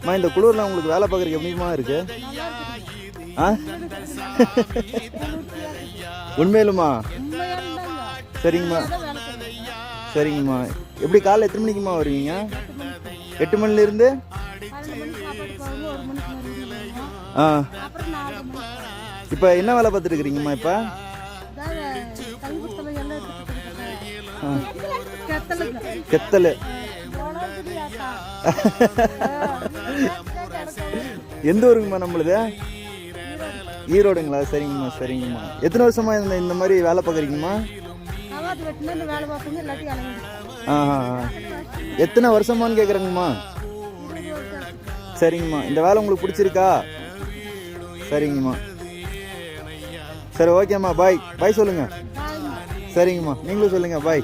அம்மா இந்த குளிரில் உங்களுக்கு வேலை பார்க்குறதுக்கு எப்படிமா இருக்கு? ஆ உண்மையிலுமா? சரிங்கம்மா சரிங்கம்மா. எப்படி காலைல எத்தனை மணிக்குமா வருவீங்க? 8 மணிலேருந்து? ஆ இப்போ என்ன வேலை பார்த்துட்டு இருக்கிறீங்கம்மா? இப்போ கெத்தல் எந்த ஊருங்கம்மா நம்மளுது? ஈரோடுங்களா? சரிங்கம்மா சரிங்கம்மா. எத்தனை வருஷமா இந்த மாதிரி வேலை பார்க்குறீங்கம்மா? எத்தனை வருஷமானு கேட்குறேங்கம்மா. சரிங்கம்மா. இந்த வேலை உங்களுக்கு பிடிச்சிருக்கா? சரிங்கம்மா சரி ஓகேம்மா. பாய் பாய் சொல்லுங்கள். சரிங்கம்மா நீங்களும் சொல்லுங்கள் பாய்.